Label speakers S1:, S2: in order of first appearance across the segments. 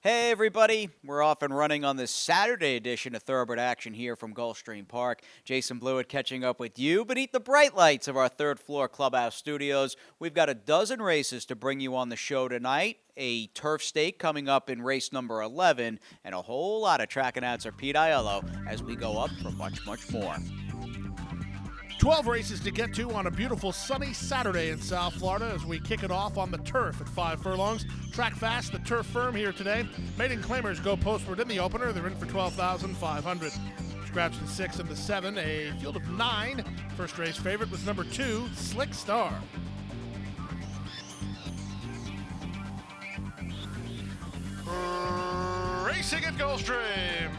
S1: Hey everybody, we're off and running on this Saturday edition of Thoroughbred Action here from Gulfstream Park. Jason Blewett catching up with you beneath the bright lights of our third floor clubhouse studios. We've got a dozen races to bring you on the show tonight, a turf stake coming up in race number 11, and a whole lot of track announcer Pete Aiello as we go up for much, much more.
S2: 12 races to get to on a beautiful sunny Saturday in South Florida as we kick it off on the turf at 5 furlongs. Track fast, the turf firm here today. Maiden claimers go postward in the opener. They're in for $12,500. Scratch the 6 and the 7, a field of 9. First race favorite was number 2, Slick Star. Racing at Gulfstream.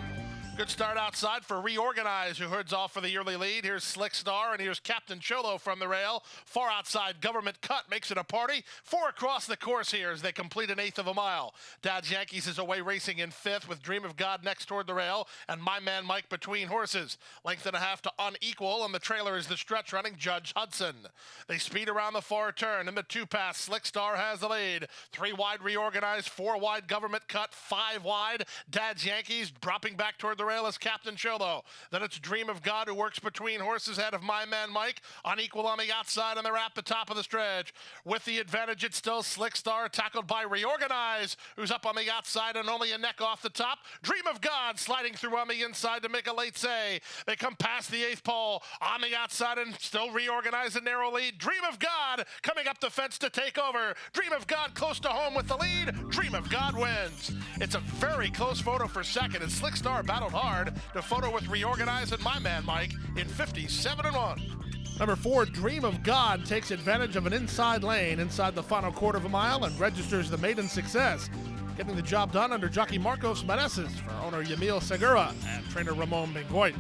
S2: Good start outside for Reorganize, who herds off for the early lead. Here's Slick Star, and here's Captain Cholo from the rail. Far outside, Government Cut makes it a party. 4 across the course here as they complete an eighth of a mile. Dad's Yankees is away racing in 5th with Dream of God next toward the rail, and My Man Mike between horses. Length and a half to Unequal, and the trailer is the stretch running Judge Hudson. They speed around the far turn. In the 2-pass, Slick Star has the lead. 3 wide Reorganize, 4 wide Government Cut, 5 wide Dad's Yankees, dropping back toward the rail as Captain Cholo. Then it's Dream of God, who works between horses ahead of My Man Mike. Unequal on the outside, and they're at the top of the stretch. With the advantage, it's still Slick Star, tackled by Reorganize, who's up on the outside and only a neck off the top. Dream of God sliding through on the inside to make a late say. They come past the 8th pole on the outside and still Reorganize a narrow lead. Dream of God coming up the fence to take over. Dream of God close to home with the lead. Dream of God wins. It's a very close photo for second, and Slick Star battled hard to photo with Reorganize and My Man Mike in 57-1. Number 4, Dream of God takes advantage of an inside lane inside the final quarter of a mile and registers the maiden success. Getting the job done under jockey Marcos Meneses for owner Yamil Segura and trainer Ramon Bengoit.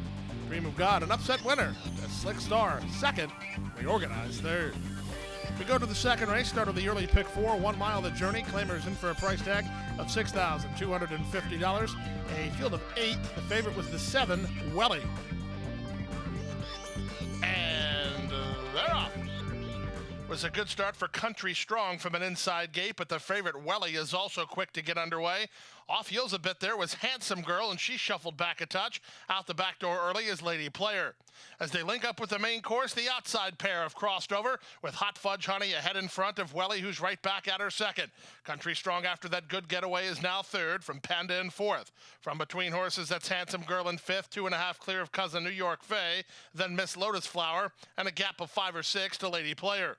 S2: Dream of God, an upset winner. That's Slick Star, second. Reorganize, third. We go to the second race, start of the early pick 4, 1 mile the journey. Claimers in for a price tag of $6,250. A field of 8. The favorite was the 7, Welly. And they're off. Was a good start for Country Strong from an inside gate, but the favorite Welly is also quick to get underway. Off heels a bit there was Handsome Girl, and she shuffled back a touch. Out the back door early is Lady Player. As they link up with the main course, the outside pair have crossed over with Hot Fudge Honey ahead in front of Welly, who's right back at her second. Country Strong after that good getaway is now third, from Panda in 4th. From between horses, that's Handsome Girl in 5th, 2.5 clear of Cousin New York Faye, then Miss Lotus Flower, and a gap of 5 or 6 to Lady Player.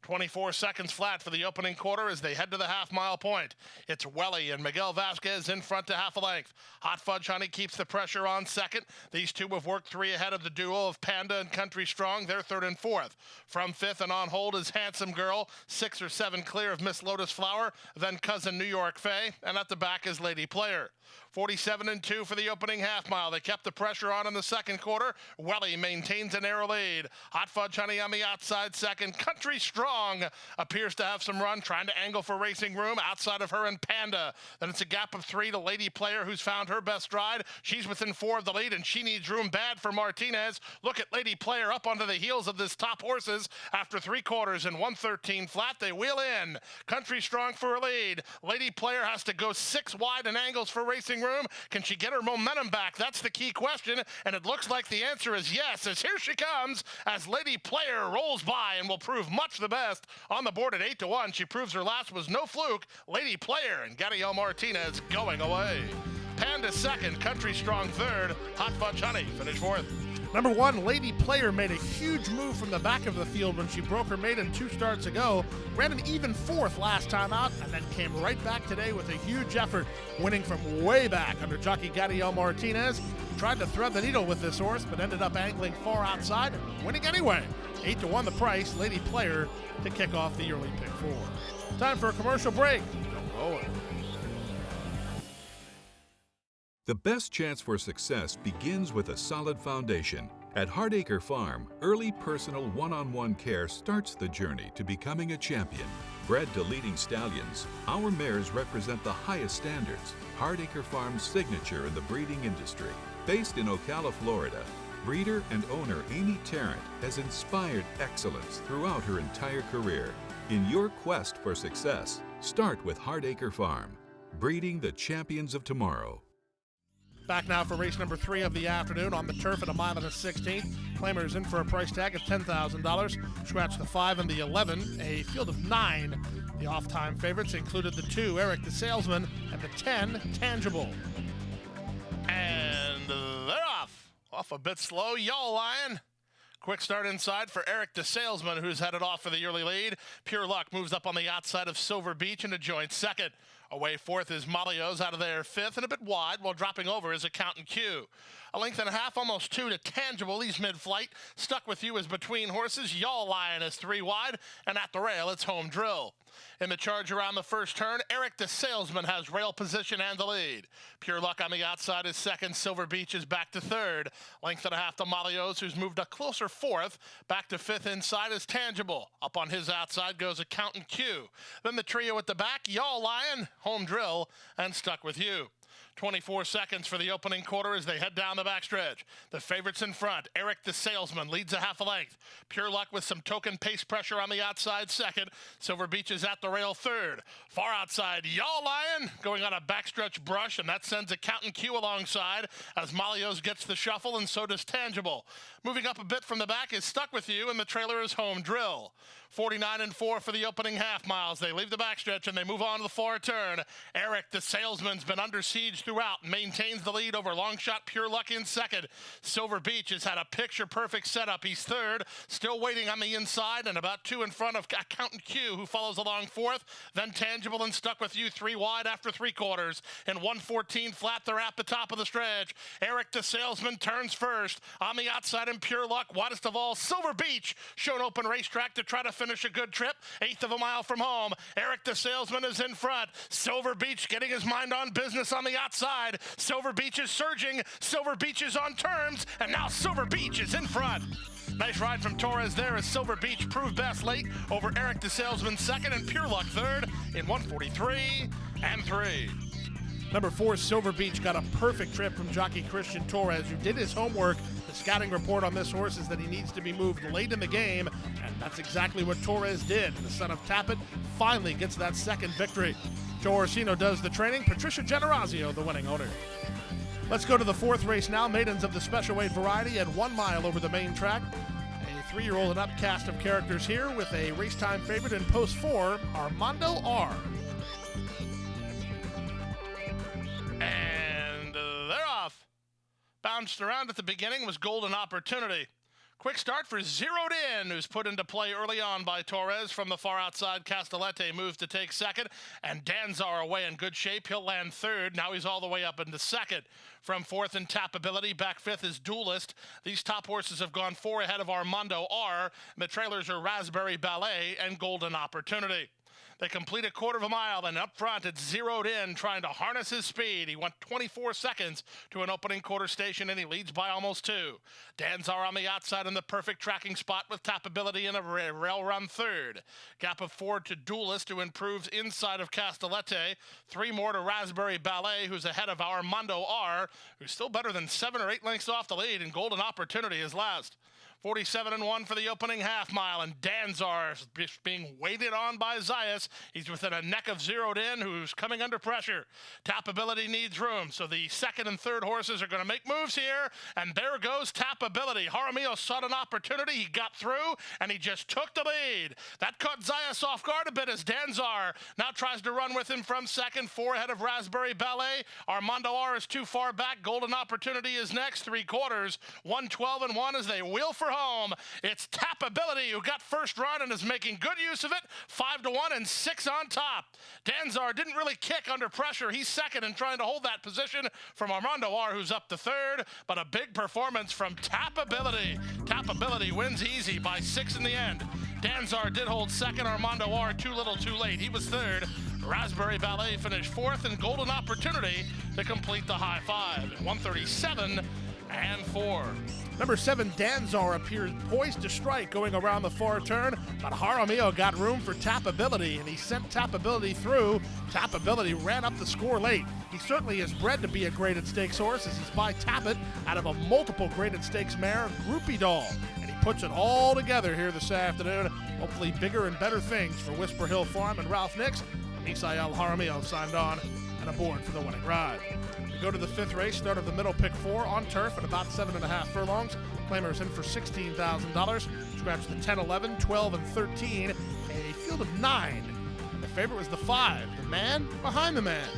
S2: 24 seconds flat for the opening quarter as they head to the half-mile point. It's Welly and Miguel Vasquez in front to half a length. Hot Fudge Honey keeps the pressure on second. These two have worked 3 ahead of the duo of Panda and Country Strong. They're 3rd and 4th. From 5th and on hold is Handsome Girl, 6 or 7 clear of Miss Lotus Flower, then Cousin New York Faye, and at the back is Lady Player. 47-2 for the opening half mile. They kept the pressure on in the second quarter. Welly maintains a narrow lead. Hot Fudge Honey on the outside second. Country Strong appears to have some run, trying to angle for racing room outside of her and Panda. Then it's a gap of 3 to Lady Player, who's found her best stride. She's within 4 of the lead, and she needs room bad for Martinez. Look at Lady Player up onto the heels of this top horses. After 3 quarters and 113 flat, they wheel in. Country Strong for a lead. Lady Player has to go 6 wide and angles for racing room. Can she get her momentum back? That's the key question, and it looks like the answer is yes, as here she comes as Lady Player rolls by and will prove much the best. On the board at 8-1, she proves her last was no fluke. Lady Player and Gadiel Martinez going away. Panda second, Country Strong third, Hot Fudge Honey finished 4th. Number 1, Lady Player made a huge move from the back of the field when she broke her maiden 2 starts ago. Ran an even 4th last time out, and then came right back today with a huge effort, winning from way back under jockey Gadiel Martinez. Tried to thread the needle with this horse, but ended up angling far outside and winning anyway. 8-1 the price, Lady Player to kick off the early pick 4. Time for a commercial break. Don't go away.
S3: The best chance for success begins with a solid foundation. At Hardacre Farm, early personal one-on-one care starts the journey to becoming a champion. Bred to leading stallions, our mares represent the highest standards. Hardacre Farm's signature in the breeding industry. Based in Ocala, Florida, breeder and owner Amy Tarrant has inspired excellence throughout her entire career. In your quest for success, start with Hardacre Farm. breeding the champions of tomorrow.
S2: Back now for race number 3 of the afternoon on the turf at 1.16 miles. Claimers in for a price tag of $10,000. Scratch the 5 and the 11. A field of 9. The off-time favorites included the 2, Eric the Salesman, and the 10, Tangible. And they're off. Off a bit slow, Y'all Lion. Quick start inside for Eric the Salesman, who's headed off for the early lead. Pure Luck moves up on the outside of Silver Beach into joint second. Away fourth is Malios out of there fifth and a bit wide, while dropping over is Accountant Q. A length and a half, almost 2 to Tangible. He's mid-flight. Stuck with You is between horses. Y'all Lion is 3 wide, and at the rail, it's Home Drill. In the charge around the first turn, Eric the Salesman has rail position and the lead. Pure Luck on the outside is second. Silver Beach is back to third. Length and a half to Malios, who's moved a closer fourth. Back to fifth inside is Tangible. Up on his outside goes Accountant Q. Then the trio at the back, Y'all Lion, Home Drill, and Stuck With You. 24 seconds for the opening quarter as they head down the backstretch. The favorites in front. Eric the Salesman leads a half a length. Pure Luck with some token pace pressure on the outside second. Silver Beach is at the rail third. Far outside, Y'all Lion going on a backstretch brush, and that sends Accountant Q alongside as Malios gets the shuffle, and so does Tangible. Moving up a bit from the back is Stuck With You, and the trailer is Home Drill. 49 and 4 for the opening half miles. They leave the backstretch and they move on to the far turn. Eric the Salesman's been under siege throughout and maintains the lead over Longshot Pure Luck in second. Silver Beach has had a picture-perfect setup. He's third, still waiting on the inside, and about 2 in front of Accountant Q, who follows along fourth. Then Tangible and Stuck With You 3 wide after 3 quarters. In 1:14 flat, they're at the top of the stretch. Eric the Salesman turns first. On the outside in Pure Luck, widest of all, Silver Beach, shown open racetrack to try to finish a good trip. 1/8 of a mile from home. Eric the Salesman is in front. Silver Beach getting his mind on business on the outside. Silver Beach is surging. Silver Beach is on terms, and now Silver Beach is in front. Nice ride from Torres there as Silver Beach proved best late over Eric the Salesman second and Pure Luck third in 1:43 and 3. Number 4, Silver Beach, got a perfect trip from jockey Christian Torres, who did his homework. The scouting report on this horse is that he needs to be moved late in the game, and that's exactly what Torres did. The son of Tappet finally gets that second victory. Joe Orsino does the training. Patricia Generazio, the winning owner. Let's go to the 4th race now. Maidens of the special weight variety at 1 mile over the main track. A 3-year-old and up cast of characters here with a race time favorite in post 4, Armando R. And they're off. Bounced around at the beginning was Golden Opportunity. Quick start for Zeroed In, who's put into play early on by Torres. From the far outside, Castellette moves to take second, and Danzar away in good shape. He'll land third. Now he's all the way up into second. From fourth in Tapability, back fifth is Duelist. These top horses have gone 4 ahead of Armando R. The trailers are Raspberry Ballet and Golden Opportunity. They complete a 1/4 of a mile, and up front it's Zeroed In, trying to harness his speed. He went 24 seconds to an opening quarter station, and he leads by almost 2. Danzar on the outside in the perfect tracking spot with Tapability in a rail run third. Gap of 4 to Duelist, who improves inside of Castellette. 3 more to Raspberry Ballet, who's ahead of Armando R, who's still better than 7 or 8 lengths off the lead, and Golden Opportunity is last. 47 and 1 for the opening half mile, and Danzar is being weighted on by Zayas. He's within a neck of Zeroed In, who's coming under pressure. Tapability needs room, so the second and third horses are going to make moves here, and there goes Tapability. Jaramillo sought an opportunity, he got through, and he just took the lead. That caught Zayas off guard a bit as Danzar now tries to run with him from second, 4 ahead of Raspberry Ballet. Armando R is too far back. Golden Opportunity is next, 3 quarters. 1:12 and 1 as they wheel for home. It's Tapability who got first run and is making good use of it. 5 to 1 and 6 on top. Danzar didn't really kick under pressure. He's second and trying to hold that position from Armando R, who's up to third, but a big performance from Tapability. Tapability wins easy by 6 in the end. Danzar did hold second. Armando R too little too late. He was third. Raspberry Ballet finished fourth, and Golden Opportunity to complete the high 5. 137 and 4. Number 7, Danzar, appears poised to strike going around the far turn, but Jaramillo got room for Tapability, and he sent Tapability through. Tapability ran up the score late. He certainly is bred to be a graded stakes horse, as he's by Tappet out of a multiple graded stakes mare, Groupie Doll. And he puts it all together here this afternoon. Hopefully bigger and better things for Whisper Hill Farm and Ralph Nix. Misael Jaramillo signed on. and aboard for the winning ride. We go to the fifth race, start of the middle, pick 4 on turf at about 7.5 furlongs. Claimers in for $16,000. Scratch the 10, 11, 12, and 13. A field of 9. And the favorite was the 5, the man behind the man.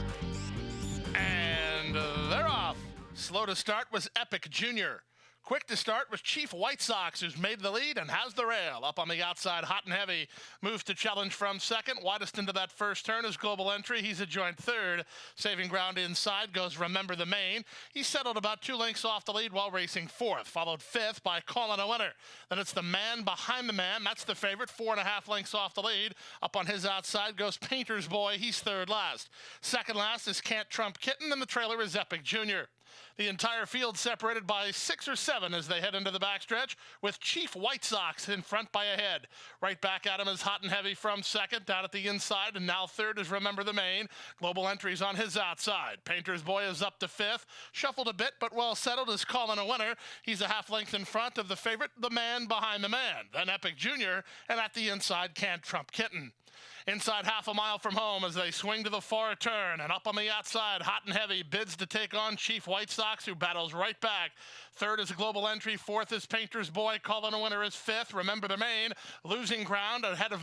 S2: And they're off. Slow to start was Epic Jr. Quick to start was Chief White Sox, who's made the lead and has the rail. Up on the outside, hot and heavy. Moves to challenge from second. Widest into that first turn is Global Entry. He's a joint third. Saving ground inside goes Remember the Main. He settled about 2 lengths off the lead while racing fourth. Followed fifth by Calling a Winner. Then it's the man behind the man. That's the favorite. 4.5 lengths off the lead. Up on his outside goes Painter's Boy. He's third last. Second last is Can't Trump Kitten, and the trailer is Epic Jr. The entire field separated by 6 or 7 as they head into the backstretch, with Chief White Sox in front by a head. Right back at him is Hot and Heavy from second, down at the inside, and now third is Remember the Main. Global Entry's on his outside. Painter's Boy is up to fifth. Shuffled a bit, but well settled is Calling a Winner. He's a half length in front of the favorite, the man behind the man. Then Epic Jr., and at the inside, Can't Trump Kitten. Inside half a mile from home as they swing to the far turn, and up on the outside, Hot and Heavy bids to take on Chief White Sox, who battles right back. Third is Global Entry. Fourth is Painter's Boy. Calling a Winner is fifth. Remember the Main. Losing ground ahead of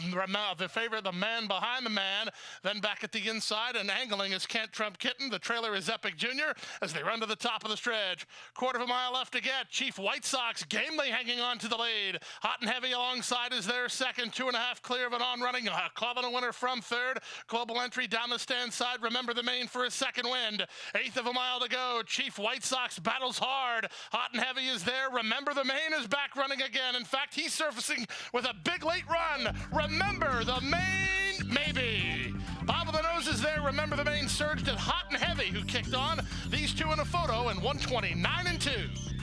S2: the favorite, the man behind the man. Then back at the inside and angling is Can't Trump Kitten. The trailer is Epic Jr. as they run to the top of the stretch. Quarter of a mile left to get. Chief White Sox gamely hanging on to the lead. Hot and Heavy alongside is their second. 2.5 clear of an on-running. Calling a Winner from third. Global Entry down the stand side. Remember the Main for his second wind. Eighth of a mile to go. Chief White Sox battles hard. Hot and Heavy is there. Remember the Main is back running again. In fact, he's surfacing with a big late run. Remember the Main, maybe. Bob of the Nose is there. Remember the Main surged at Hot and Heavy, who kicked on. These two in a photo in 129-2.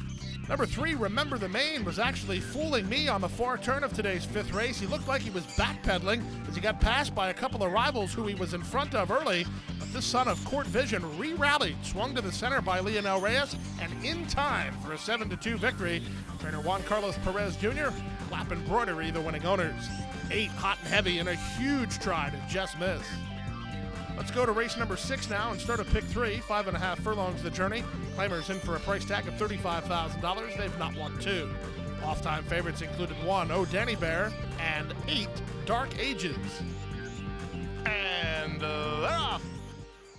S2: Number 3, Remember the Main, was actually fooling me on the far turn of today's fifth race. He looked like he was backpedaling as he got passed by a couple of rivals who he was in front of early. But this son of Court Vision re-rallied, swung to the center by Leonel Reyes, and in time for a 7-2 victory. Trainer Juan Carlos Perez Jr., Lap Embroidery, the winning owners. 8, Hot and Heavy, in a huge try to just miss. Let's go to race number 6 now and start at pick 3. 5.5 furlongs the journey. Claimers in for a price tag of $35,000. They've not won 2. Off-time favorites included 1, Oh Danny Bear, and 8, Dark Ages. And they're off.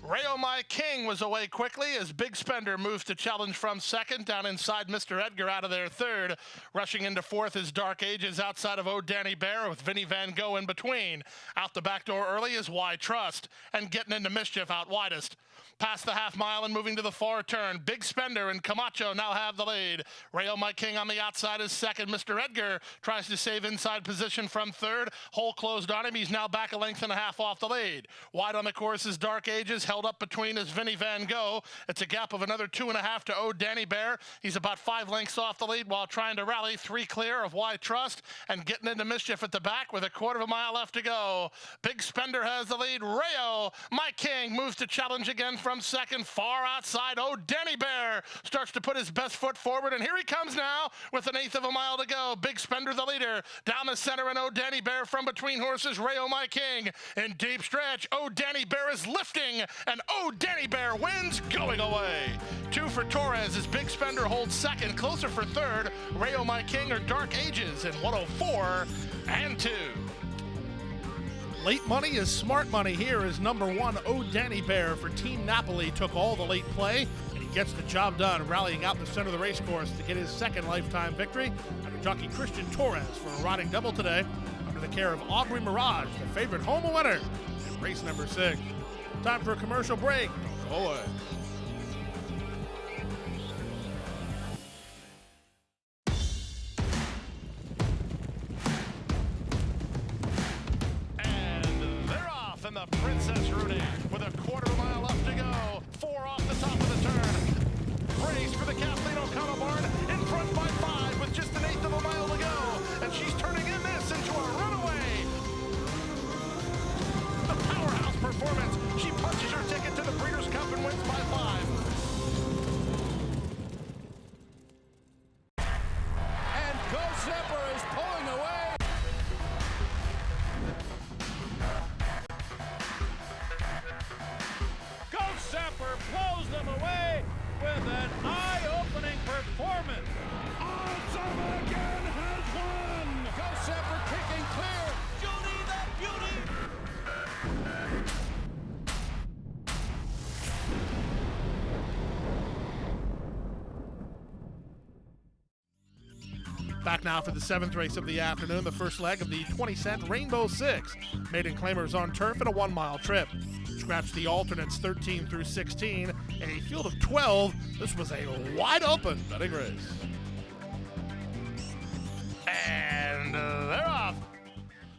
S2: Rayo My King was away quickly as Big Spender moved to challenge from second. Down inside, Mr. Edgar out of there third. Rushing into fourth is Dark Ages outside of Oh Danny Bear with Vinnie Van Gogh in between. Out the back door early is Why Trust, and getting into mischief out widest. Past the half mile and moving to the far turn. Big Spender and Camacho now have the lead. Rayo My King on the outside is second. Mr. Edgar tries to save inside position from third. Hole closed on him. He's now back a length and a half off the lead. Wide on the course is Dark Ages. Held up between is Vinnie Van Gogh. It's a gap of another 2.5 to Oh Danny Bear. He's about 5 lengths off the lead while trying to rally. 3 clear of Why Trust, and getting into mischief at the back with a quarter of a mile left to go. Big Spender has the lead. Rayo My King moves to challenge again from second. Far outside, Oh Danny Bear starts to put his best foot forward, and here he comes now with an 1/8 of a mile to go. Big Spender the leader. Down the center, and Oh Danny Bear from between horses. Rayo My King in deep stretch. Oh Danny Bear is lifting, and Oh Danny Bear wins going away. 2 for Torres as Big Spender holds second. Closer for third, Rayo My King or Dark Ages in 104-2. Late money is smart money here as number 1, Oh Danny Bear for Team Napoli took all the late play, and he gets the job done, rallying out the center of the race course to get his second lifetime victory under jockey Christian Torres for a riding double today under the care of Aubrey Mirage, the favorite home winner in race number 6. Time for a commercial break. Don't go away. And the Princess Rudy with a quarter of a mile left to go. 4 off the top of the turn. Race for the Kathleen O'Connell barn in front by 5 with just an 1/8 of a mile to go. And she's turning in this into a runaway. The powerhouse performance. She punches her ticket to the Breeders' Cup and wins by 5.
S4: And Go Zipper is pulling away. that eye-opening performance.
S5: Awesome again has won.
S4: Gulfstream kicking clear.
S5: Judy the Beauty.
S2: Back now for the 7th race of the afternoon, the first leg of the 20-cent Rainbow Six. Maiden claimers on turf in a 1-mile trip. Scratch the alternates 13 through 16. In a field of 12, this was a wide-open betting race. And they're off.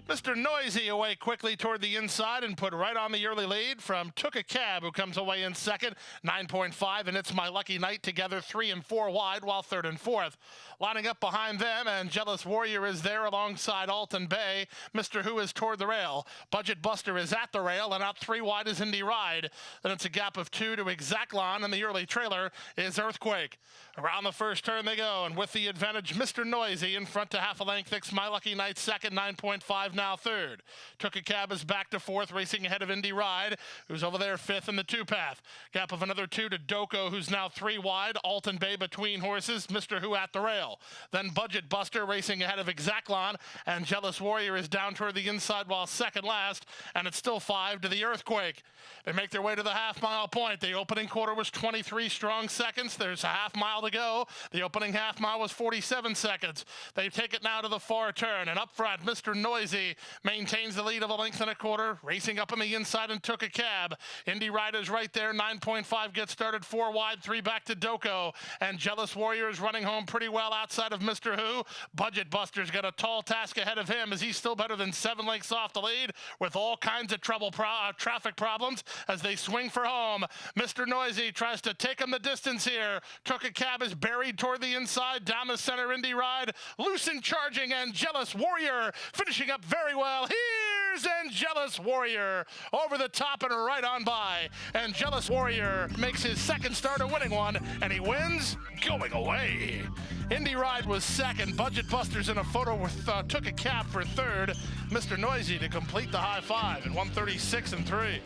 S2: Mr. Noisy away quickly toward the inside and put right on the early lead from Took a Cab, who comes away in second, 9.5, and It's My Lucky Night together 3 and 4 wide, while third and fourth. Lining up behind them, and Jealous Warrior is there alongside Alton Bay. Mr. Who is toward the rail. Budget Buster is at the rail, and out 3 wide is Indy Ride. Then it's a gap of 2 to Exactlon, and the early trailer is Earthquake. Around the first turn they go, and with the advantage, Mr. Noisy in front to half a length. It's My Lucky Night second, 9.5 now third. Took a Cab is back to fourth, racing ahead of Indy Ride, who's over there fifth in the 2-path. Gap of another 2 to Doko, who's now 3 wide. Alton Bay between horses. Mr. Who at the rail. Then Budget Buster racing ahead of Exactlon, and Jealous Warrior is down toward the inside while second last, and it's still 5 to the Earthquake. They make their way to the half-mile point. The opening quarter was 23 strong seconds. There's a half-mile to go. The opening half-mile was 47 seconds. They take it now to the far turn, and up front, Mr. Noisy maintains the lead of a length and a quarter, racing up on the inside and Took a Cab. Indy Rider's right there, 9.5 gets started, 4 wide, 3 back to Doko, and Jealous Warrior is running home pretty well outside of Mr. Who. Budget Buster's got a tall task ahead of him as he's still better than 7 lengths off the lead with all kinds of traffic problems as they swing for home. Mr. Noisy tries to take him the distance here. Took a Cab is buried toward the inside, down the center Indy Ride, loose and charging, and Jealous Warrior finishing up very well. Here's Jealous Warrior over the top and right on by. And Jealous Warrior makes his second start a winning one, and he wins going away. Indy Ride was second. Budget Buster's in a photo with Took a Cab for third. Mr. Noisy to complete the high five at 136 and 3.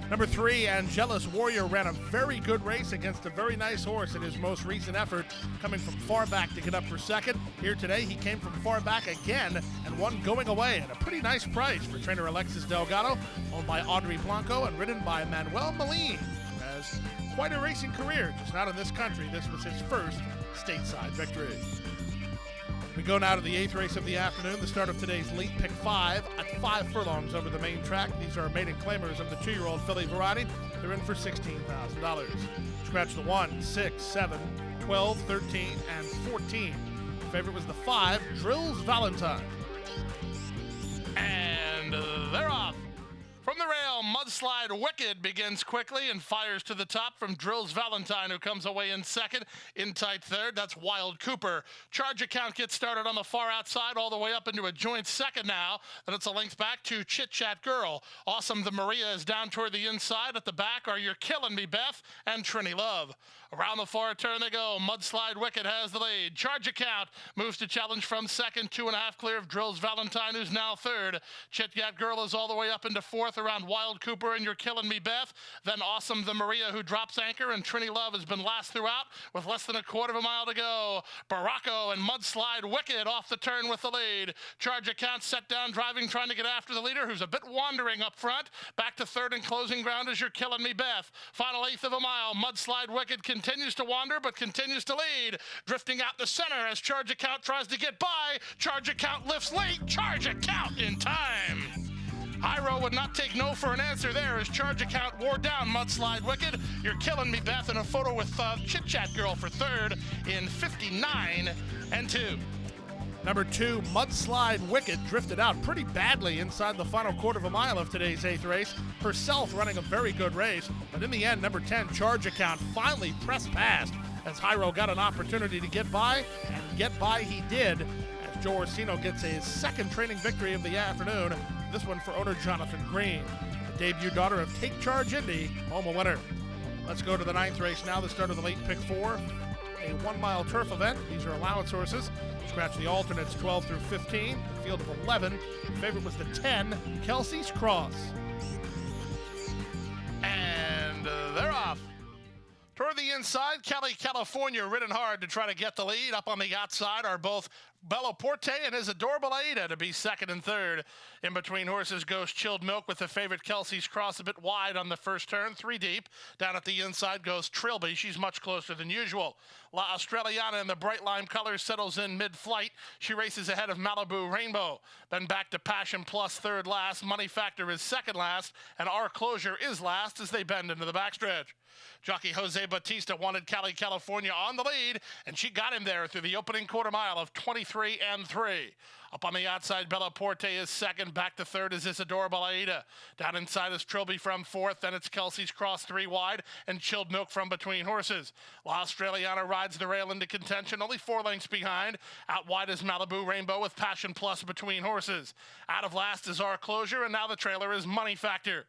S2: Number 3, and Jealous Warrior ran a very good race against a very nice horse in his most recent effort, coming from far back to get up for second. Here today, he came from far back again and won going away at a pretty nice price for trainer Alexis Delgado, owned by Audrey Blanco and ridden by Manuel Moline. Has quite a racing career, just not in this country. This was his first stateside victory. We go now to the 8th race of the afternoon, the start of today's late pick 5 at 5 furlongs over the main track. These are maiden claimers of the 2-year-old filly variety. They're in for $16,000. Scratch the 1, 6, 7, 12, 13, and 14. The favorite was the 5, Drills Valentine. And they're off. From the rail, Mudslide Wicked begins quickly and fires to the top from Drills Valentine, who comes away in second. In tight third, that's Wild Cooper. Charge Account gets started on the far outside, all the way up into a joint second now. Then it's a length back to Chit Chat Girl. Awesome the Maria is down toward the inside. At the back are You're Killing Me, Beth, and Trini Love. Around the far turn they go. Mudslide Wicked has the lead. Charge Account moves to challenge from second, 2.5 clear of Drills Valentine, who's now third. Chit Chat Girl is all the way up into fourth around Wild Cooper and You're Killing Me, Beth. Then Awesome the Maria, who drops anchor, and Trini Love has been last throughout with less than a quarter of a mile to go. Baracco and Mudslide Wicked off the turn with the lead. Charge Account set down driving, trying to get after the leader, who's a bit wandering up front. Back to third and closing ground is You're Killing Me, Beth. Final 1/8 of a mile. Mudslide Wicked continues to wander, but continues to lead. Drifting out the center as Charge Account tries to get by. Charge Account lifts late. Charge Account in time. Hyro would not take no for an answer there as Charge Account wore down Mudslide Wicked. You're Killing Me, Beth, in a photo with Chit Chat Girl for third in 59 and 2. Number 2, Mudslide Wicked, drifted out pretty badly inside the final quarter of a mile of today's 8th race. Herself running a very good race, but in the end, number 10, Charge Account, finally pressed past as Hyro got an opportunity to get by, and get by he did, as Joe Orsino gets his second training victory of the afternoon, this one for owner Jonathan Green. The debut daughter of Take Charge Indy, home a winner. Let's go to the 9th race now, the start of the late pick 4, a 1-mile turf event. These are allowance horses. Scratch the alternates 12 through 15, a field of 11. The favorite was the 10, Kelsey's Cross. And they're off. Toward the inside, California ridden hard to try to get the lead. Up on the outside are both Bellaporte and his adorable Aida to be second and third. In between horses goes Chilled Milk with the favorite Kelsey's Cross a bit wide on the first turn, 3 deep. Down at the inside goes Trilby. She's much closer than usual. La Australiana in the bright lime colors settles in mid-flight. She races ahead of Malibu Rainbow. Then back to Passion Plus third last. Money Factor is second last. And Our Closure is last as they bend into the backstretch. Jockey Jose Batista wanted California on the lead, and she got him there through the opening quarter mile of 23 and 3. Up on the outside, Bellaporte is second. Back to third is this adorable Aida. Down inside is Trilby from fourth. Then it's Kelsey's Cross 3 wide and Chilled Milk from between horses. La Australiana rides the rail into contention, only 4 lengths behind. Out wide is Malibu Rainbow with Passion Plus between horses. Out of last is Our Closure, and now the trailer is Money Factor.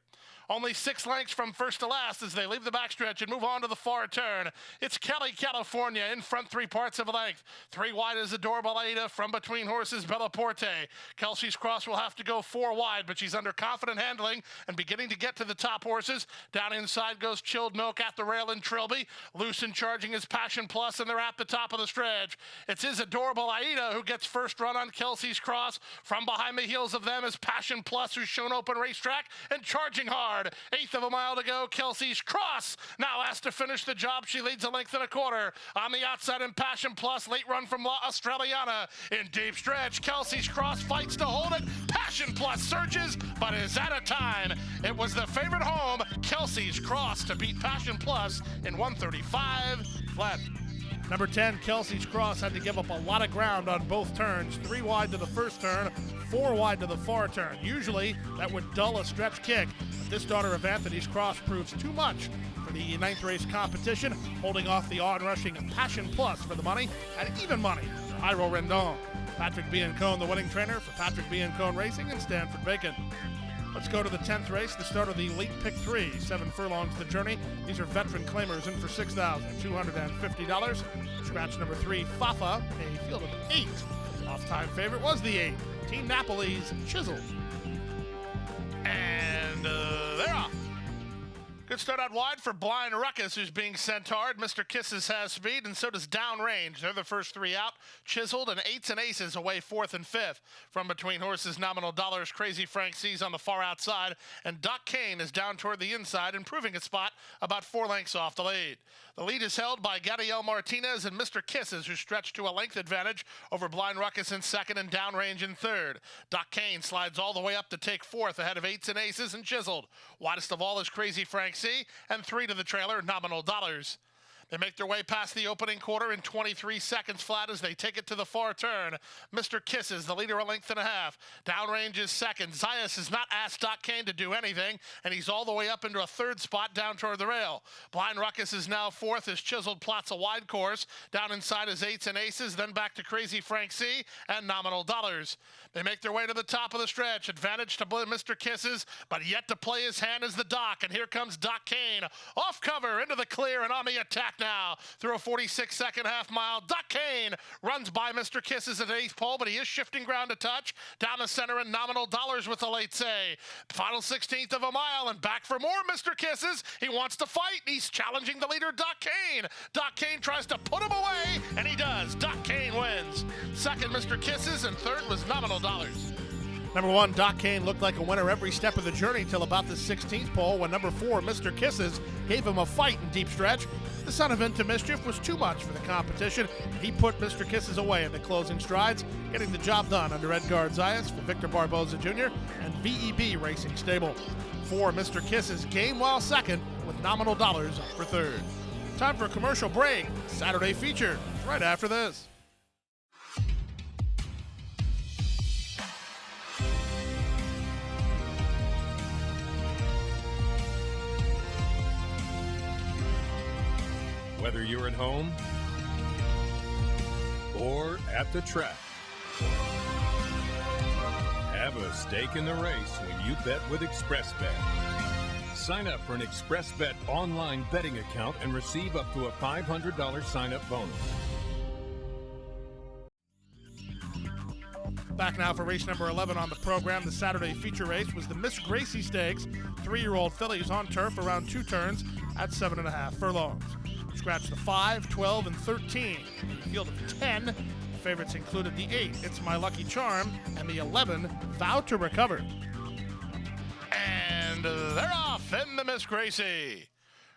S2: Only 6 lengths from first to last as they leave the backstretch and move on to the far turn. It's California in front 3 parts of a length. 3 wide is adorable Aida from between horses Bellaporte. Kelsey's Cross will have to go 4 wide, but she's under confident handling and beginning to get to the top horses. Down inside goes Chilled Milk at the rail in Trilby. Loose and charging is Passion Plus, and they're at the top of the stretch. It's his adorable Aida who gets first run on Kelsey's Cross. From behind the heels of them is Passion Plus, who's shown open racetrack and charging hard. 1/8 of a mile to go. Kelsey's Cross now has to finish the job. She leads a length and a quarter. On the outside in Passion Plus, late run from La Australiana. In deep stretch, Kelsey's Cross fights to hold it. Passion Plus surges, but is out of time. It was the favorite home, Kelsey's Cross, to beat Passion Plus in 135 flat.
S6: Number 10, Kelsey's Cross, had to give up a lot of ground on both turns. 3 wide to the first turn, 4 wide to the far turn. Usually, that would dull a stretch kick, but this daughter of Anthony's Cross proves too much for the 9th race competition, holding off the on-rushing Passion Plus for the money at even money for Iro Rendon. Patrick B. and Cone, the winning trainer for Patrick B. and Cone Racing and Stanford Bacon. Let's go to the 10th race, the start of the late pick 3, 7 furlongs the journey. These are veteran claimers in for $6,250. Scratch number 3, Fafa, a field of 8. Off-time favorite was the 8, Team Napoli's Chiseled.
S2: And they're off. Good start out wide for Blind Ruckus, who's being sent hard. Mr. Kisses has speed, and so does Downrange. They're the first 3 out. Chiseled and 8s and Aces away 4th and 5th. From between horses, Nominal Dollars, Crazy Frank C's on the far outside, and Doc Kane is down toward the inside, improving its spot about 4 lengths off the lead. The lead is held by Gadiel Martinez and Mr. Kisses, who stretched to a length advantage over Blind Ruckus in second and Downrange in third. Doc Kane slides all the way up to take 4th ahead of 8s and Aces and Chiseled. Widest of all is Crazy Frank C, and 3 to the trailer, Nominal Dollars. They make their way past the opening quarter in 23 seconds flat as they take it to the far turn. Mr. Kisses, the leader, a length and a half. Downrange is second. Zayas has not asked Doc Kane to do anything, and he's all the way up into a 3rd spot down toward the rail. Blind Ruckus is now 4th as Chiseled plots a wide course. Down inside is 8s and Aces, then back to Crazy Frank C and Nominal Dollars. They make their way to the top of the stretch. Advantage to Mr. Kisses, but yet to play his hand is the Doc, and here comes Doc Kane. Off cover, into the clear, and on the attack now. Through a 46-second half mile, Doc Kane runs by Mr. Kisses at 8th pole, but he is shifting ground a touch. Down the center and Nominal Dollars with a late say. Final 16th of a mile, and back for more Mr. Kisses. He wants to fight, and he's challenging the leader, Doc Kane. Doc Kane tries to put him away, and he does. Doc Kane wins. Second, Mr. Kisses, and third was Nominal Dollars.
S6: Number 1, Doc Kane looked like a winner every step of the journey till about the 16th pole when number 4, Mr. Kisses, gave him a fight in deep stretch. The son of Into Mischief was too much for the competition. He put Mr. Kisses away in the closing strides, getting the job done under Edgar Zayas for Victor Barboza Jr. and VEB Racing Stable. 4, Mr. Kisses, game while second with Nominal Dollars up for third. Time for a commercial break. Saturday feature right after this.
S3: Whether you're at home or at the track, have a stake in the race when you bet with ExpressBet. Sign up for an ExpressBet online betting account and receive up to a $500 sign-up bonus.
S6: Back now for race number 11 on the program. The Saturday feature race was the Miss Gracie Stakes. 3-year-old fillies on turf around 2 turns at 7.5 furlongs. Scratch the 5, 12, and 13. In the field of 10, the favorites included the 8, It's My Lucky Charm, and the 11, Vow to Recover.
S2: And they're off in the Miss Gracie.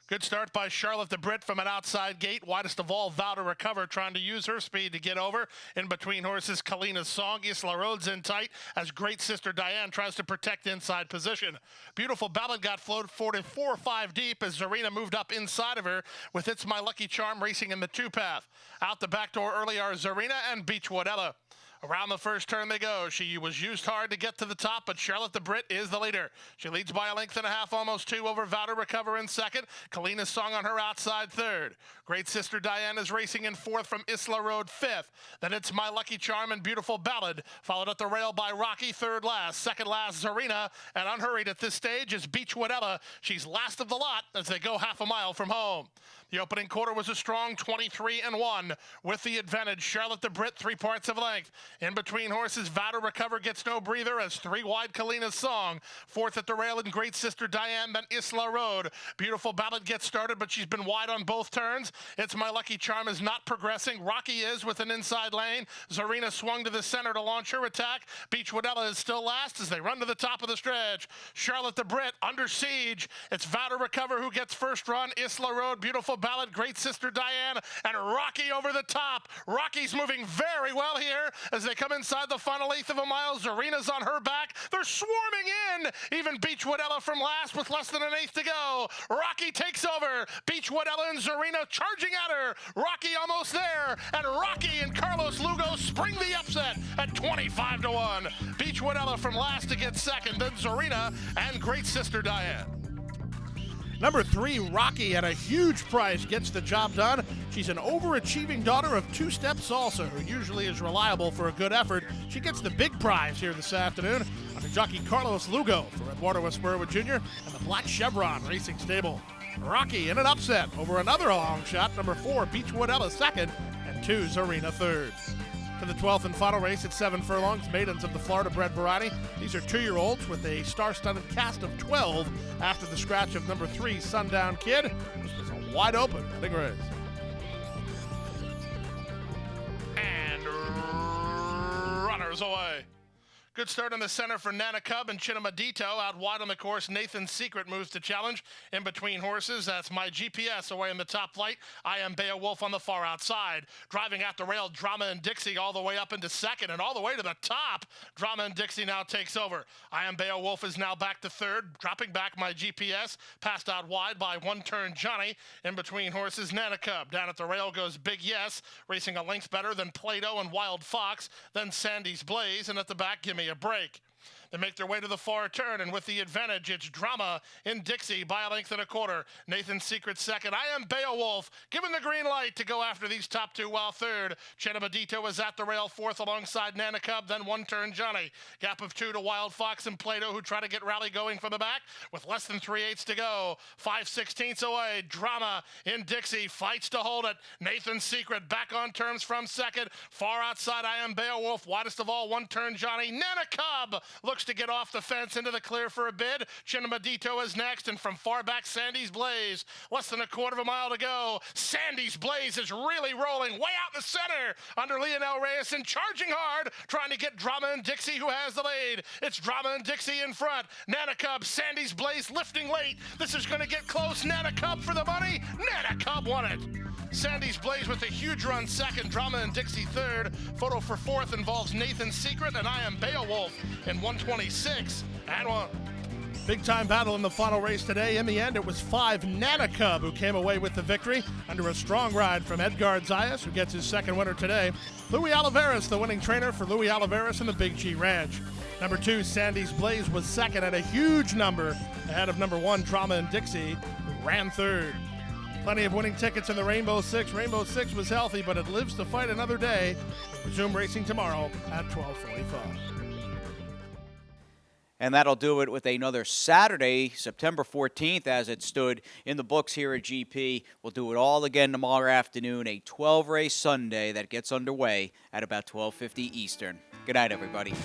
S2: Good start by Charlotte the Brit from an outside gate. Widest of all, Vow to Recover, trying to use her speed to get over. In between horses, Kalina's Song. Isla Rhodes in tight as Great Sister Diane tries to protect inside position. Beautiful Ballad got flowed 4 or 5 deep as Zarina moved up inside of her with It's My Lucky Charm racing in the 2-path. Out the back door early are Zarina and Beachwood Ella. Around the first turn they go. She was used hard to get to the top, but Charlotte the Brit is the leader. She leads by a length and a half, almost 2 over Vow to Recover in second. Kalina's Song on her outside third. Great Sister Diane is racing in fourth from Isla Road fifth. Then It's My Lucky Charm and Beautiful Ballad, followed at the rail by Rocky third last. Second last, Zarina, and unhurried at this stage is Beachwood Ella. She's last of the lot as they go half a mile from home. The opening quarter was a strong 23-1 with the advantage. Charlotte the Brit, 3 parts of length. In between horses, Vow to Recover gets no breather as 3 wide Kalina's Song. Fourth at the rail in Great Sister Diane, then Isla Road. Beautiful Ballad gets started, but she's been wide on both turns. It's My Lucky Charm is not progressing. Rocky is with an inside lane. Zarina swung to the center to launch her attack. Beachwood Ella is still last as they run to the top of the stretch. Charlotte the Brit under siege. It's Vow to Recover who gets first run. Isla Road, Beautiful Ballad, Great Sister Diane, and Rocky over the top. Rocky's moving very well here as they come inside the final eighth of a mile. Zarina's on her back. They're swarming in. Even Beachwood Ella from last with less than an eighth to go. Rocky takes over. Beachwood Ella and Zarina charging at her. Rocky almost there. And Rocky and Carlos Lugo spring the upset at 25-1. Beachwood Ella from last to get second. Then Zarina and Great Sister Diane.
S6: Number 3, Rocky, at a huge price, gets the job done. She's an overachieving daughter of two-step salsa, who usually is reliable for a good effort. She gets the big prize here this afternoon under jockey Carlos Lugo for Eduardo Esperwa Jr. and the Black Chevron Racing Stable. Rocky in an upset over another long shot, number 4, Beachwood Ella second, and 2, Zarina third. To the 12th and final race at 7 furlongs, maidens of the Florida-bred variety. These are 2-year-olds with a star-studded cast of 12 after the scratch of number 3, Sundown Kid. This was a wide-open big race.
S2: And runners away. Good start in the center for Nana Cub and Chinamadito. Out wide on the course, Nathan's Secret moves to challenge. In between horses, that's My GPS away in the top flight. I Am Beowulf on the far outside. Driving at the rail, Drama and Dixie all the way up into second and all the way to the top. Drama and Dixie now takes over. I Am Beowulf is now back to third. Dropping back My GPS. Passed out wide by One Turn Johnny. In between horses, Nana Cub. Down at the rail goes Big Yes, racing a length better than Plato and Wild Fox. Then Sandy's Blaze, and at the back, Gimme a Break. They make their way to the far turn, and with the advantage, it's Drama in Dixie by a length and a quarter. Nathan's Secret second. I Am Beowulf given the green light to go after these top 2, while third, Chinamadito is at the rail, fourth alongside Nana Cub, then One Turn Johnny. Gap of 2 to Wild Fox and Plato, who try to get rally going from the back with less than 3/8 to go. 5/16 away. Drama in Dixie fights to hold it. Nathan's Secret back on terms from second. Far outside, I Am Beowulf. Widest of all, One Turn Johnny. Nana Cub looks to get off the fence into the clear for a bid. Chinamadito is next, and from far back, Sandy's Blaze. Less than a quarter of a mile to go. Sandy's Blaze is really rolling way out in the center under Leonel Reyes and charging hard, trying to get Drama and Dixie, who has the lead. It's Drama and Dixie in front. Nana Cub, Sandy's Blaze lifting late. This is going to get close. Nana Cub for the money. Nana Cub won it. Sandy's Blaze with a huge run second, Drama and Dixie third. Photo for fourth involves Nathan's Secret and I Am Beowulf in 1:26-1.
S6: Big time battle in the final race today. In the end, it was 5 Nana Cub who came away with the victory under a strong ride from Edgar Zayas, who gets his second winner today. Louis Oliveras, the winning trainer for Louis Oliveras and the Big G Ranch. Number 2, Sandy's Blaze, was second at a huge number ahead of number 1, Drama and Dixie, who ran third. Plenty of winning tickets in the Rainbow Six. Rainbow Six was healthy, but it lives to fight another day. Resume racing tomorrow at 12:45.
S1: And that'll do it with another Saturday, September 14th, as it stood in the books here at GP. We'll do it all again tomorrow afternoon, a 12-race Sunday that gets underway at about 12:50 Eastern. Good night, everybody.